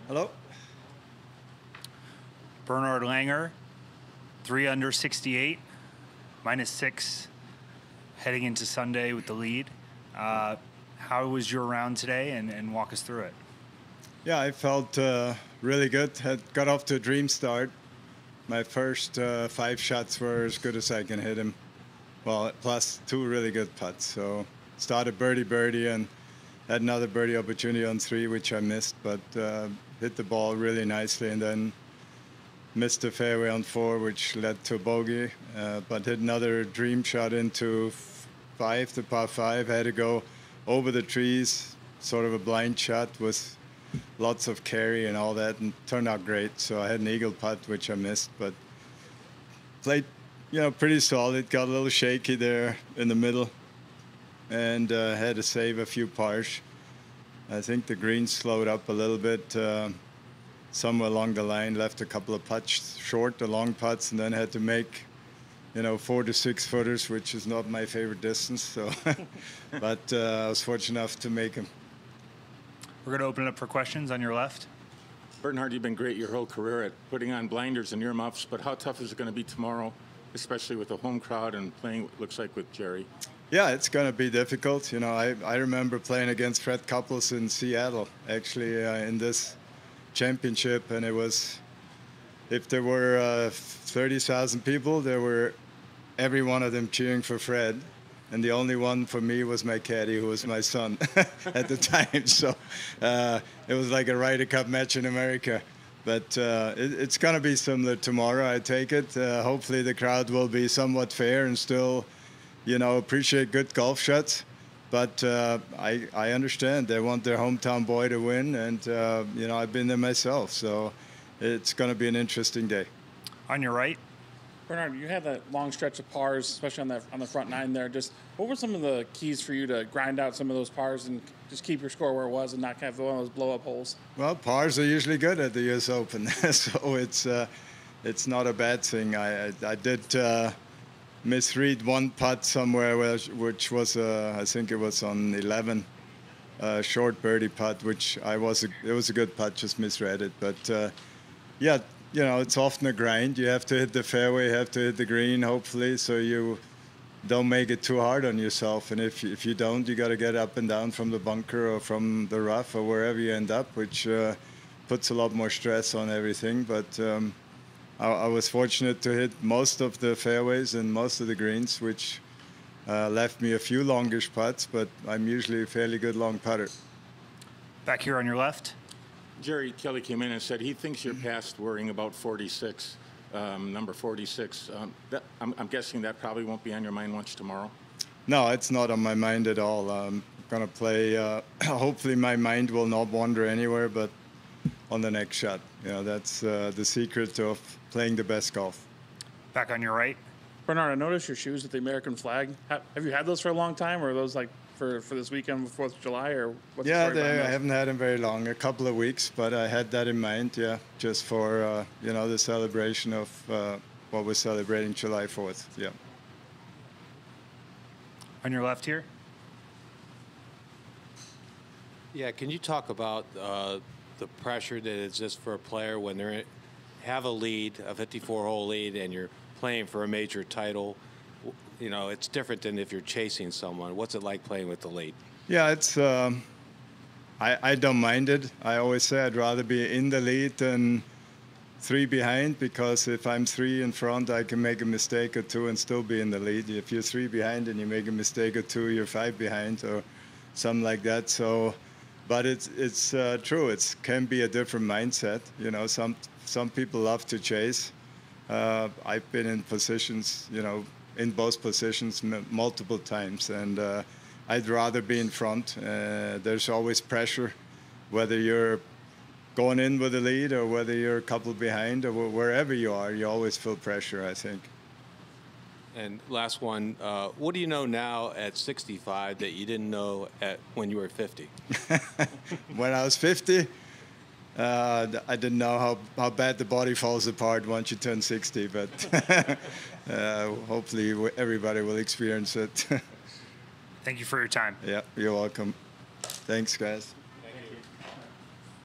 Hello. Bernhard Langer, 3 under 68, -6, heading into Sunday with the lead. How was your round today, and walk us through it? Yeah, I felt really good. Had got off to a dream start. My first 5 shots were as good as I can hit them. Well, plus 2 really good putts. So started birdie, and had another birdie opportunity on 3, which I missed, but hit the ball really nicely, and then missed the fairway on 4, which led to a bogey, but hit another dream shot into 5, the par 5. Had to go over the trees, sort of a blind shot with lots of carry and all that, and turned out great. So I had an eagle putt, which I missed, but played, pretty solid. Got a little shaky there in the middle, and had to save a few pars. I think the green slowed up a little bit somewhere along the line. Left a couple of putts short, the long putts, and then had to make 4 to 6 footers, which is not my favorite distance. So, but I was fortunate enough to make them. We're going to open it up for questions on your left. Bernhard, you've been great your whole career at putting on blinders and earmuffs, but how tough is it going to be tomorrow, especially with the home crowd and playing, it looks like, with Jerry? Yeah, it's going to be difficult. I remember playing against Fred Couples in Seattle, actually, in this championship, and it was, if there were 30,000 people, there were every one of them cheering for Fred. And the only one for me was my caddy, who was my son at the time. So it was like a Ryder Cup match in America. But it's going to be similar tomorrow, I take it. Hopefully the crowd will be somewhat fair and still, appreciate good golf shots. But I understand they want their hometown boy to win. And, I've been there myself. So it's going to be an interesting day. On your right. Bernhard, you had that long stretch of pars, especially on the front 9 there. Just what were some of the keys for you to grind out some of those pars and just keep your score where it was and not have one of those blow-up holes? Well, pars are usually good at the U.S. Open, so it's not a bad thing. I did misread one putt somewhere, which was I think it was on 11, short birdie putt, which it was a good putt, just misread it. But yeah. It's often a grind. You have to hit the fairway, you have to hit the green, hopefully, so you don't make it too hard on yourself. And if you don't, you got to get up and down from the bunker or from the rough or wherever you end up, which puts a lot more stress on everything. But I was fortunate to hit most of the fairways and most of the greens, which left me a few longish putts, but I'm usually a fairly good long putter. Back here on your left. Jerry Kelly came in and said he thinks you're past worrying about 46, number 46. I'm guessing that probably won't be on your mind much tomorrow? No, it's not on my mind at all. I'm going to play, hopefully my mind will not wander anywhere but on the next shot. That's the secret of playing the best golf. Back on your right. Bernhard, I noticed your shoes with the American flag. Have you had those for a long time, or are those like for this weekend, 4th of July, or what's the story behind those? I haven't had them very long, a couple of weeks, but I had that in mind, just for, the celebration of what we're celebrating July 4th, yeah. On your left here? Yeah, can you talk about the pressure that exists for a player when they have a lead, a 54-hole lead, and you're playing for a major title? It's different than if you're chasing someone. What's it like playing with the lead? Yeah, it's. I don't mind it. I always say I'd rather be in the lead than 3 behind, because if I'm 3 in front, I can make a mistake or 2 and still be in the lead. If you're 3 behind and you make a mistake or 2, you're 5 behind or something like that. So, but it's true. It can be a different mindset. Some people love to chase. I've been in positions, in both positions multiple times, and I'd rather be in front. There's always pressure, whether you're going in with a lead or whether you're a couple behind or wherever you are, you always feel pressure, I think. And last one, what do you know now at 65 that you didn't know when you were 50? When I was 50, I didn't know how bad the body falls apart once you turn 60, but hopefully everybody will experience it. Thank you for your time. Yeah, you're welcome. Thanks, guys.